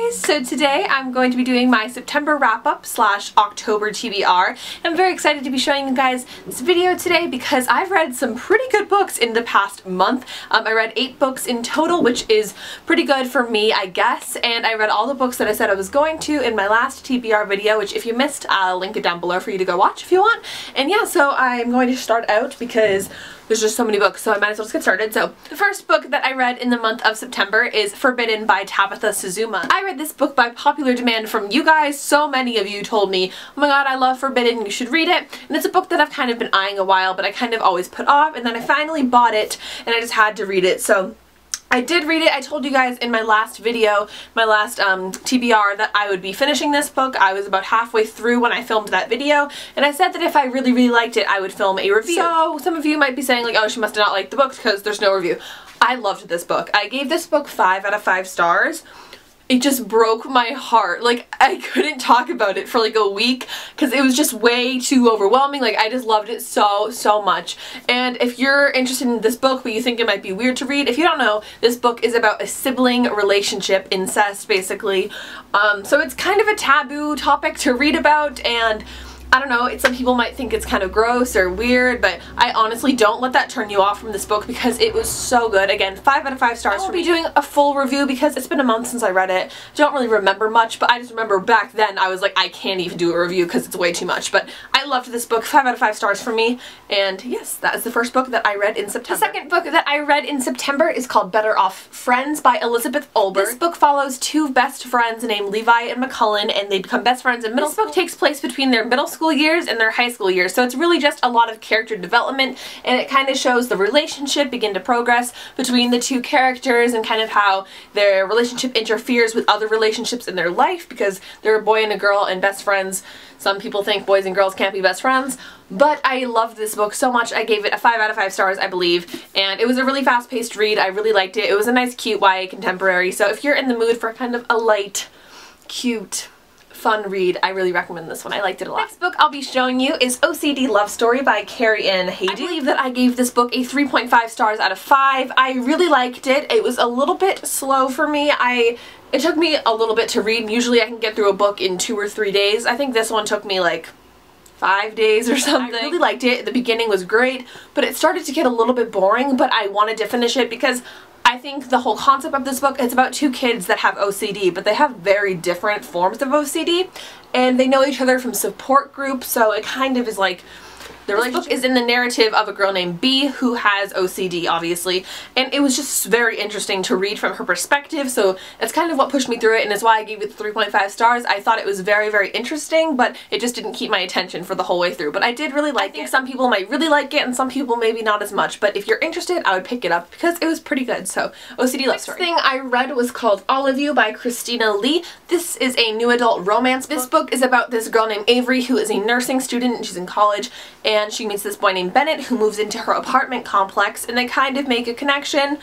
guys, so today I'm going to be doing my September wrap-up / October TBR. I'm very excited to be showing you guys this video today because I've read some pretty good books in the past month. I read 8 books in total, which is pretty good for me, I guess, and I read all the books that I said I was going to in my last TBR video, which if you missed, I'll link it down below for you to go watch if you want. And yeah, so I'm going to start out because there's just so many books, so I might as well just get started. So the first book that I read in the month of September is Forbidden by Tabitha Suzuma. I read this book by popular demand from you guys. So many of you told me, oh my god, I love Forbidden, you should read it. And it's a book that I've kind of been eyeing a while, but I kind of always put off, and then I finally bought it and I just had to read it. So I did read it. I told you guys in my last video, my last TBR, that I would be finishing this book. I was about halfway through when I filmed that video, and I said that if I really liked it, I would film a review. So some of you might be saying like, oh, she must have not liked the book because there's no review. I loved this book. I gave this book 5 out of 5 stars. It just broke my heart. Like, I couldn't talk about it for like a week because it was just way too overwhelming. Like, I just loved it so much. And if you're interested in this book but you think it might be weird to read, if you don't know, this book is about a sibling relationship, incest basically. So it's kind of a taboo topic to read about, and I don't know, some people might think it's kind of gross or weird, but I honestly don't let that turn you off from this book because it was so good. Again, 5 out of 5 stars. I won't be doing a full review because it's been a month since I read it. I don't really remember much, but I just remember back then I was like, I can't even do a review because it's way too much. But I loved this book. 5 out of 5 stars for me. And yes, that is the first book that I read in September. The second book that I read in September is called Better Off Friends by Elizabeth Olberg. This book follows 2 best friends named Levi and McCullen, and they become best friends in middle school. This book takes place between their middle school years and their high school years, so it's really just a lot of character development, and it kind of shows the relationship begin to progress between the 2 characters and kind of how their relationship interferes with other relationships in their life because they're a boy and a girl and best friends. Some people think boys and girls can't be best friends, but I loved this book so much. I gave it a 5 out of 5 stars, I believe, and it was a really fast-paced read. I really liked it. It was a nice, cute YA contemporary, so if you're in the mood for kind of a light, cute, fun read, I really recommend this one. I liked it a lot. Next book I'll be showing you is OCD Love Story by Carrie Ann Hayden. I believe that I gave this book a 3.5 stars out of 5. I really liked it. It was a little bit slow for me. It took me a little bit to read. Usually I can get through a book in 2 or 3 days. I think this one took me like 5 days or something. I really liked it. The beginning was great, but it started to get a little bit boring, but I wanted to finish it because I think the whole concept of this book is about 2 kids that have OCD, but they have very different forms of OCD, and they know each other from support groups, so it kind of is like the relationship is in the narrative of a girl named B who has OCD, obviously, and it was just very interesting to read from her perspective, so that's kind of what pushed me through it, and is why I gave it 3.5 stars. I thought it was very interesting, but it just didn't keep my attention for the whole way through, but I did really like it. I think some people might really like it, and some people maybe not as much, but if you're interested, I would pick it up because it was pretty good. So, OCD Love Story. Next thing I read was called All of You by Christina Lee. This is a new adult romance book. This book is about this girl named Avery who is a nursing student, and she's in college, and she meets this boy named Bennett who moves into her apartment complex, and they kind of make a connection.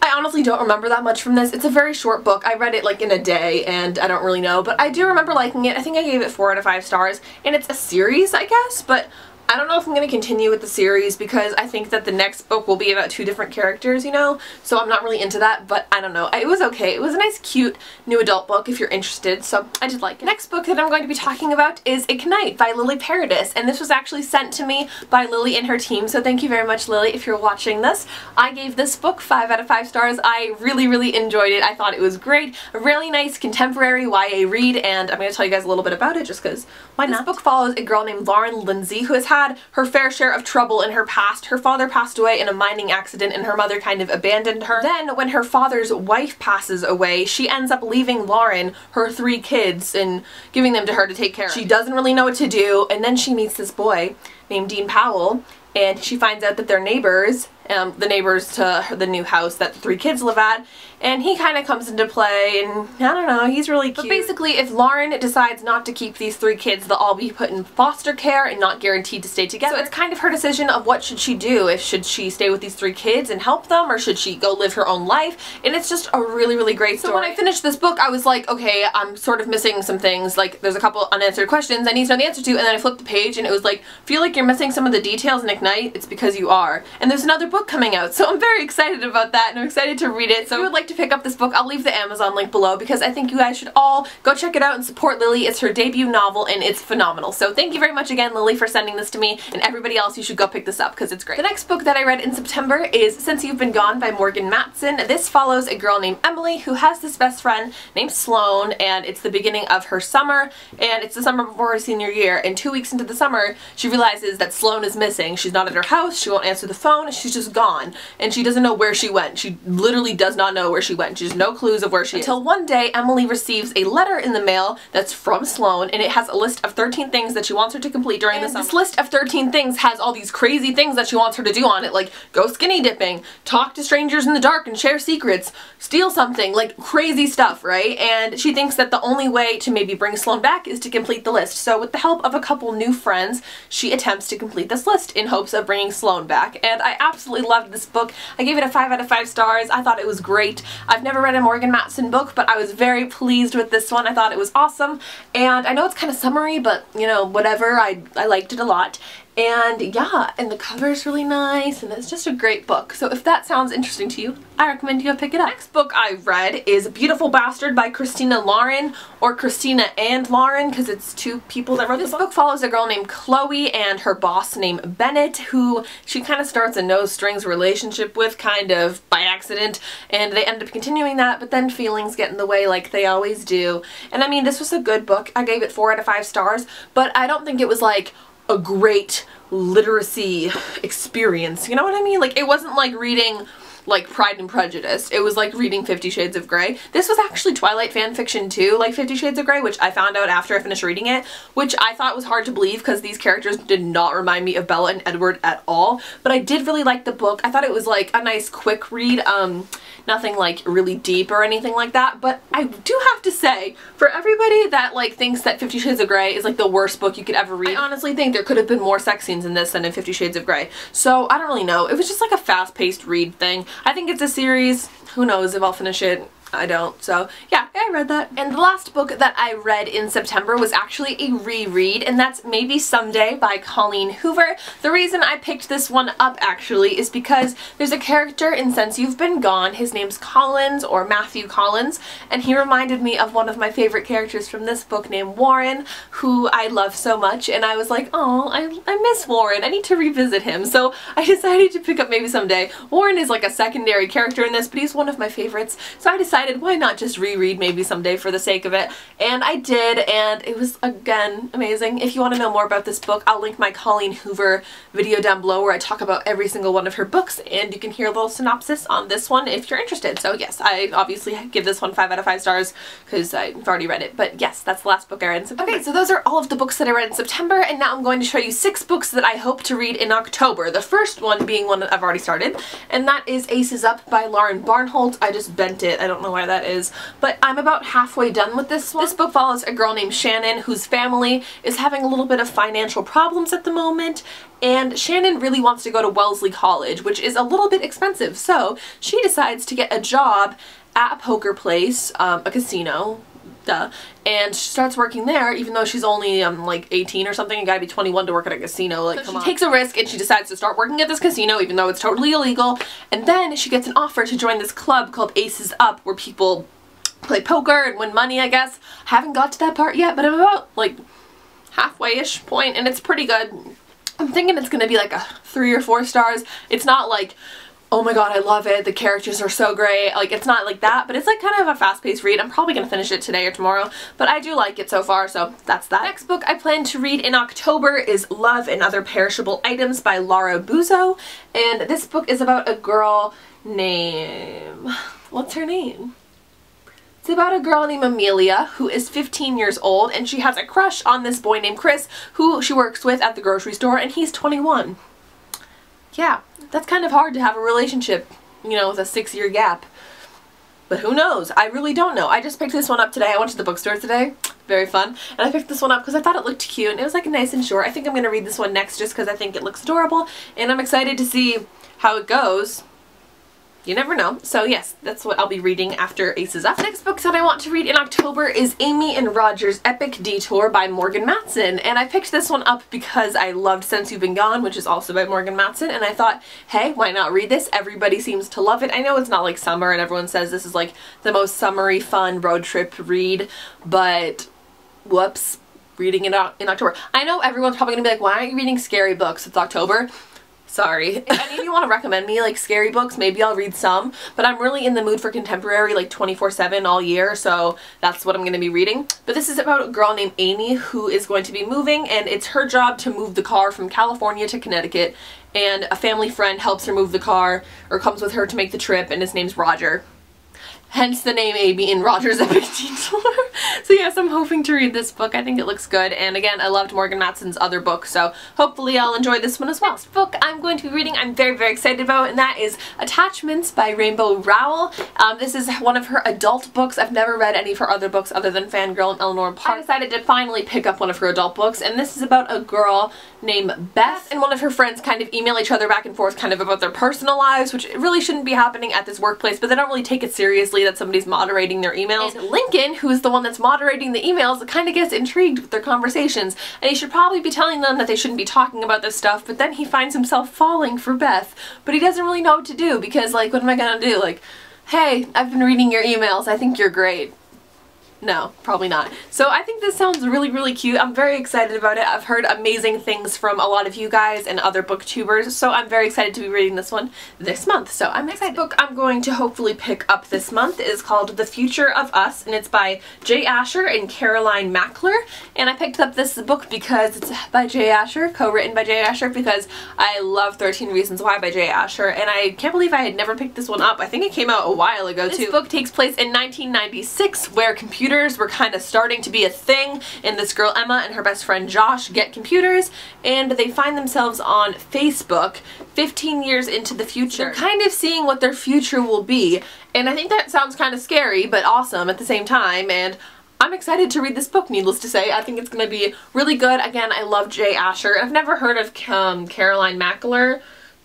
I honestly don't remember that much from this. It's a very short book. I read it like in a day, and I don't really know, but I do remember liking it. I think I gave it 4 out of 5 stars, and it's a series, I guess, but I don't know if I'm going to continue with the series because I think that the next book will be about 2 different characters, you know, so I'm not really into that, but I don't know. It was okay. It was a nice, cute, new adult book if you're interested, so I did like it. Next book that I'm going to be talking about is Ignite by Lily Paradis, and this was actually sent to me by Lily and her team, so thank you very much, Lily, if you're watching this. I gave this book 5 out of 5 stars. I really enjoyed it. I thought it was great. A really nice contemporary YA read, and I'm going to tell you guys a little bit about it just because why not? This book follows a girl named Lauren Lindsay who has had her fair share of trouble in her past. Her father passed away in a mining accident and her mother kind of abandoned her. Then when her father's wife passes away, she ends up leaving Lauren her 3 kids and giving them to her to take care of. She doesn't really know what to do, and then she meets this boy named Dean Powell, and she finds out that they're neighbors, the neighbors to the new house that the 3 kids live at, and he kind of comes into play, and I don't know, he's really cute. But basically, if Lauren decides not to keep these 3 kids, they'll all be put in foster care and not guaranteed to stay together. So it's kind of her decision of what should she do. Should she stay with these 3 kids and help them, or should she go live her own life? And it's just a really great story. So when I finished this book, I was like, okay, I'm sort of missing some things. Like, there's a couple unanswered questions I need to know the answer to, and then I flipped the page, and it was like, feel like you're missing some of the details in Ignite? It's because you are. And there's another book book coming out, so I'm very excited about that, and I'm excited to read it. So if you would like to pick up this book, I'll leave the Amazon link below because I think you guys should all go check it out and support Lily. It's her debut novel and it's phenomenal. So thank you very much again, Lily, for sending this to me, and everybody else, you should go pick this up because it's great. The next book that I read in September is Since You've Been Gone by Morgan Matson. This follows a girl named Emily who has this best friend named Sloane, and it's the beginning of her summer, and it's the summer before her senior year, and 2 weeks into the summer she realizes that Sloane is missing. She's not at her house, she won't answer the phone, she's just gone, and she doesn't know where she went. She literally does not know where she went. She has no clues of where she is. Until one day Emily receives a letter in the mail that's from Sloane, and it has a list of 13 things that she wants her to complete during the summer. This list of 13 things has all these crazy things that she wants her to do on it, like go skinny dipping, talk to strangers in the dark and share secrets, steal something, like crazy stuff, right? And she thinks that the only way to maybe bring Sloane back is to complete the list. So with the help of a couple new friends, she attempts to complete this list in hopes of bringing Sloane back. And I absolutely loved this book. I gave it a 5 out of 5 stars. I thought it was great. I've never read a Morgan Matson book, but I was very pleased with this one. I thought it was awesome. And I know it's kind of summery, but you know, whatever. I liked it a lot. And yeah, and the cover is really nice, and it's just a great book. So if that sounds interesting to you, I recommend you go pick it up. Next book I read is Beautiful Bastard by Christina Lauren, or Christina and Lauren, because it's two people that wrote this book. This book follows a girl named Chloe and her boss named Bennett, who she kind of starts a no-strings relationship with, kind of by accident, and they end up continuing that, but then feelings get in the way like they always do. And I mean, this was a good book. I gave it 4 out of 5 stars, but I don't think it was like a great literacy experience, you know what I mean? Like, it wasn't like reading like Pride and Prejudice. It was like reading 50 Shades of Grey. This was actually Twilight fan fiction too, like 50 Shades of Grey, which I found out after I finished reading it, which I thought was hard to believe because these characters did not remind me of Bella and Edward at all. But I did really like the book. I thought it was like a nice quick read, nothing like really deep or anything like that. But I do have to say, for everybody that like thinks that 50 Shades of Grey is like the worst book you could ever read, I honestly think there could have been more sex scenes in this than in 50 Shades of Grey. So I don't really know. It was just like a fast-paced read thing. I think it's a series. Who knows if I'll finish it. I don't. So yeah, I read that. And the last book that I read in September was actually a reread, and that's Maybe Someday by Colleen Hoover. The reason I picked this one up actually is because there's a character in Since You've Been Gone. His name's Collins, or Matthew Collins, and he reminded me of one of my favorite characters from this book named Warren, who I love so much, and I was like, oh, I miss Warren. I need to revisit him. So I decided to pick up Maybe Someday. Warren is like a secondary character in this, but he's one of my favorites, so I decided why not just reread Maybe Someday for the sake of it, and I did, and it was again amazing. If you want to know more about this book, I'll link my Colleen Hoover video down below where I talk about every single one of her books, and you can hear a little synopsis on this one if you're interested. So yes, I obviously give this one 5 out of 5 stars because I've already read it, but yes, that's the last book I read in September. Okay, so those are all of the books that I read in September, and now I'm going to show you 6 books that I hope to read in October. The first one being one that I've already started, and that is Aces Up by Lauren Barnholt. I just bent it. I don't know why that is, but I'm about halfway done with this one. This book follows a girl named Shannon whose family is having a little bit of financial problems at the moment, and Shannon really wants to go to Wellesley College, which is a little bit expensive, so she decides to get a job at a poker place, a casino, duh, and she starts working there even though she's only like 18 or something. You gotta be 21 to work at a casino, like, so come on. She takes a risk and she decides to start working at this casino even though it's totally illegal, and then she gets an offer to join this club called Aces Up where people play poker and win money, I guess. I haven't got to that part yet, but I'm about like halfway-ish point, and it's pretty good. I'm thinking it's gonna be like a 3 or 4 stars. It's not like, oh my god, I love it, the characters are so great, like it's not like that, but it's like kind of a fast-paced read. I'm probably gonna finish it today or tomorrow, but I do like it so far, so that's that. Next book I plan to read in October is Love and Other Perishable Items by Laura Buzo, and this book is about a girl named, what's her name? It's about a girl named Amelia who is 15 years old, and she has a crush on this boy named Chris who she works with at the grocery store, and he's 21. Yeah, that's kind of hard to have a relationship, you know, with a 6-year gap. But who knows? I really don't know. I just picked this one up today. I went to the bookstore today. Very fun. And I picked this one up because I thought it looked cute, and it was like nice and short. I think I'm going to read this one next just because I think it looks adorable, and I'm excited to see how it goes. you never know. So yes, that's what I'll be reading after Ace is Up. The next book that I want to read in October is Amy and Roger's Epic Detour by Morgan Matson. And I picked this one up because I loved Since You've Been Gone, which is also by Morgan Matson. And I thought, hey, why not read this? Everybody seems to love it. I know it's not like summer and everyone says this is like the most summery, fun road trip read, but whoops, reading it out in October. I know everyone's probably gonna be like, why aren't you reading scary books? It's October. Sorry. If any of you want to recommend me like scary books, maybe I'll read some, but I'm really in the mood for contemporary like 24/7 all year, so that's what I'm going to be reading. But this is about a girl named Amy who is going to be moving, and it's her job to move the car from California to Connecticut, and a family friend helps her move the car, or comes with her to make the trip, and his name's Roger. Hence the name Amy in Roger's Epic Detour. So yes, I'm hoping to read this book. I think it looks good, and again, I loved Morgan Matson's other book, so hopefully I'll enjoy this one as well. Next book I'm going to be reading I'm very, very excited about, and that is Attachments by Rainbow Rowell. This is one of her adult books. I've never read any of her other books other than Fangirl and Eleanor Park. I decided to finally pick up one of her adult books, and this is about a girl named Beth and one of her friends kind of email each other back and forth kind of about their personal lives, which really shouldn't be happening at this workplace, but they don't really take it seriously that somebody's moderating their emails. And Lincoln, who is the one that's moderating the emails, kind of gets intrigued with their conversations, and he should probably be telling them that they shouldn't be talking about this stuff, but then he finds himself falling for Beth, but he doesn't really know what to do because, like, what am I gonna do? Like, hey, I've been reading your emails, I think you're great. No, probably not. So I think this sounds really, really cute. I'm very excited about it. I've heard amazing things from a lot of you guys and other booktubers, so I'm very excited to be reading this one this month. So I'm excited. The book I'm going to hopefully pick up this month is called The Future of Us, and it's by Jay Asher and Caroline Mackler. And I picked up this book because it's by Jay Asher, co-written by Jay Asher, because I love 13 Reasons Why by Jay Asher, and I can't believe I had never picked this one up. I think it came out a while ago too. This book takes place in 1996, where computers were kind of starting to be a thing, and this girl Emma and her best friend Josh get computers, and they find themselves on Facebook 15 years into the future. They're kind of seeing what their future will be, and I think that sounds kind of scary but awesome at the same time, and I'm excited to read this book, needless to say. I think it's going to be really good. Again, I love Jay Asher. I've never heard of Caroline Mackler.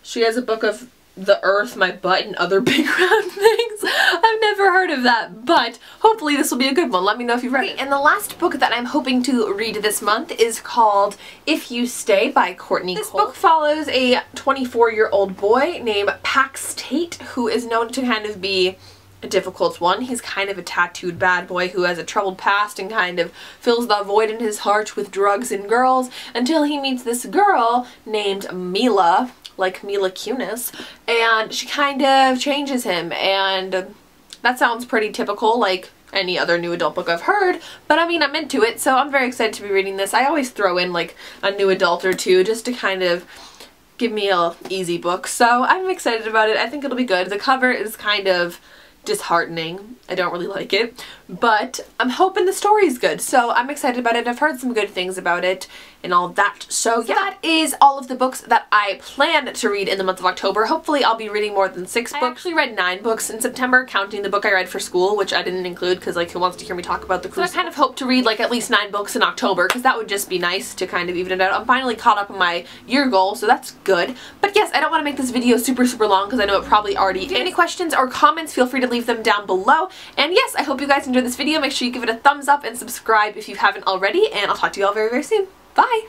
She has a book of The Earth, My Butt, and Other Big Round Things. I've never heard of that, but hopefully this will be a good one. Let me know if you've read it. And the last book that I'm hoping to read this month is called If You Stay by Courtney Cole. This book follows a 24-year-old boy named Pax Tate, who is known to kind of be a difficult one. He's kind of a tattooed bad boy who has a troubled past and kind of fills the void in his heart with drugs and girls until he meets this girl named Mila, like Mila Kunis, and she kind of changes him, and that sounds pretty typical like any other new adult book I've heard, but I mean, I'm into it, so I'm very excited to be reading this. I always throw in like a new adult or two just to kind of give me a easy book, so I'm excited about it. I think it'll be good. The cover is kind of disheartening. I don't really like it, but I'm hoping the story's good, so I'm excited about it. I've heard some good things about it and all that. So yeah, that is all of the books that I plan to read in the month of October. Hopefully I'll be reading more than 6 books. I actually read 9 books in September, counting the book I read for school, which I didn't include because like who wants to hear me talk about the cruise. So I kind of hope to read like at least 9 books in October because that would just be nice to kind of even it out. I'm finally caught up on my year goal, so that's good. But yes, I don't want to make this video super long because I know it probably already is. Any questions or comments, feel free to leave them down below. And yes, I hope you guys enjoyed this video. Make sure you give it a thumbs up and subscribe if you haven't already, and I'll talk to you all very, very soon. Bye!